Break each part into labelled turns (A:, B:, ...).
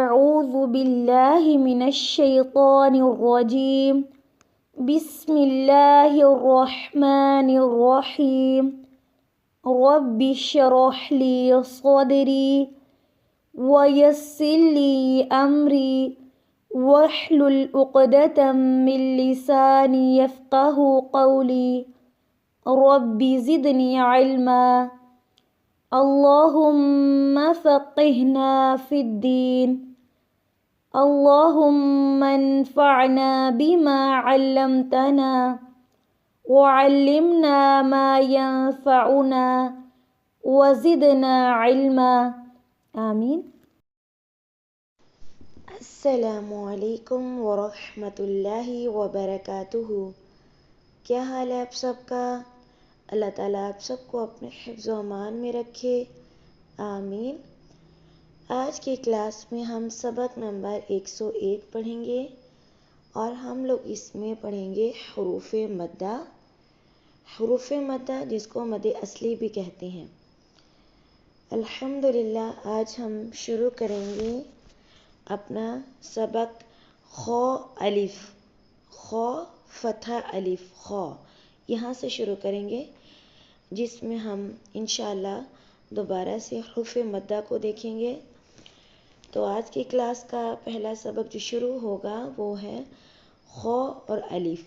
A: أعوذ بالله من الشيطان الرجيم بسم الله الرحمن الرحيم رب اشرح لي صدري ويسر لي أمري واحلل عقدة من لساني يفقه قولي رب زدني علما اللهم فقهنا في الدين اللهم انفعنا بما علمتنا وعلمنا ما ينفعنا وزدنا علما آمین۔
B: السلام علیکم ورحمۃ اللہ وبرکاتہ۔ کیا حال ہے آپ سب کا؟ اللہ تعالیٰ آپ سب کو اپنے حفظ و امان میں رکھے، آمین۔ آج کی کلاس میں ہم سبق نمبر 101 پڑھیں گے اور ہم لوگ اس میں پڑھیں گے حروف مدہ۔ حروف مدہ جس کو مد اصلی بھی کہتے ہیں۔ الحمدللہ آج ہم شروع کریں گے اپنا سبق خ الف، خ فتح الف خ، یہاں سے شروع کریں گے، جس میں ہم انشاءاللہ دوبارہ سے حروف مدہ کو دیکھیں گے۔ تو آج کی کلاس کا پہلا سبق جو شروع ہوگا وہ ہے خ اور الف۔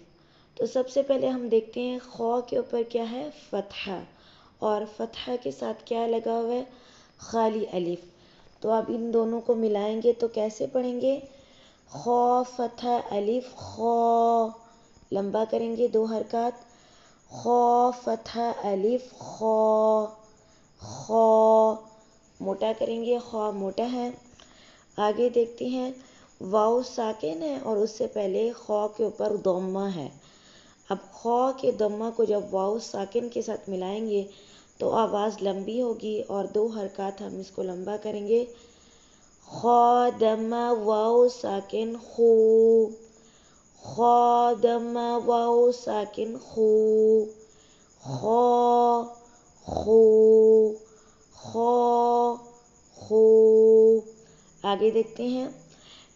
B: تو سب سے پہلے ہم دیکھتے ہیں خ کے اوپر کیا ہے، فتحہ، اور فتحہ کے ساتھ کیا لگا ہوا ہے، خالی الف۔ تو اب ان دونوں کو ملائیں گے تو کیسے پڑھیں گے، خ فتح الف خ، لمبا کریں گے 2 حرکات، خ فتح الف خ، خ موٹا کریں گے، خ موٹا ہے۔ آگے دیکھتے ہیں واو ساکن ہے اور اس سے پہلے خ کے اوپر ضمہ ہے۔ اب خ کے ضمہ کو جب واو ساکن کے ساتھ ملائیں گے تو آواز لمبی ہوگی اور 2 حرکات ہم اس کو لمبا کریں گے، خ ضمہ واو ساکن خو، خ ضمہ واو ساکن خو، خ خو، خ خو۔ آگے دیکھتے ہیں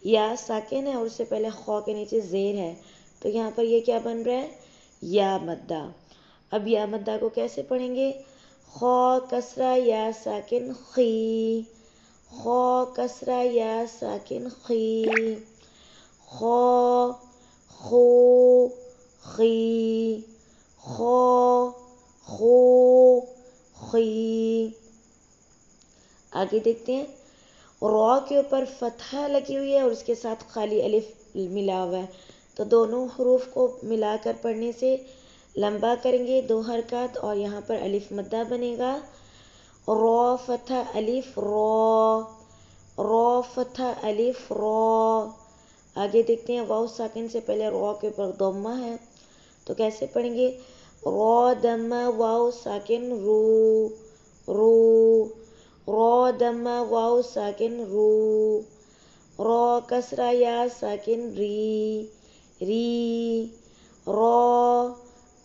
B: یا ساکن ہے اور اس سے پہلے خ کے نیچے زیر ہے، تو یہاں پر یہ کیا بن رہا ہے، یا مدہ۔ اب یا مدہ کو کیسے پڑھیں گے، خ کسرہ یا ساکن خی، خ کسرہ یا ساکن خی، خ خو خی، خ خو خی۔ آگے دیکھتے ہیں را کے اوپر فتحہ لگی ہوئی ہے اور اس کے ساتھ خالی الف ملا ہوا ہے، تو دونوں حروف کو ملا کر پڑھنے سے لمبا کریں گے 2 حرکات اور یہاں پر الف مدہ بنے گا، را فتح الف را، را فتح الف را۔ آگے دیکھتے ہیں واو ساکن سے پہلے را کے اوپر ضمہ ہے، تو کیسے پڑھیں گے، را ضمہ واو ساکن رو، رو، را ضمہ واو ساکن رو، را کسرہ یا ساکن ری، ری، را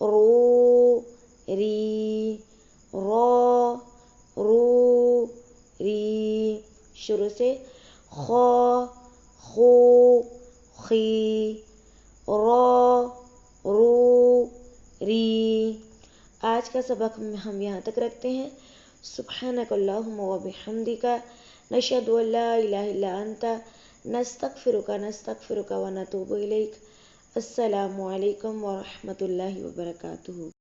B: رو ری، را رو ری۔ شروع سے خ خو خی، را رو ری۔ آج کا سبق ہم یہاں تک رکھتے ہیں۔ سبحانک اللہم و بحمدک نشہد ان لا الہ الا انت نستغفرک و نتوب الیک۔ السلام علیکم ورحمۃ اللہ وبرکاتہ۔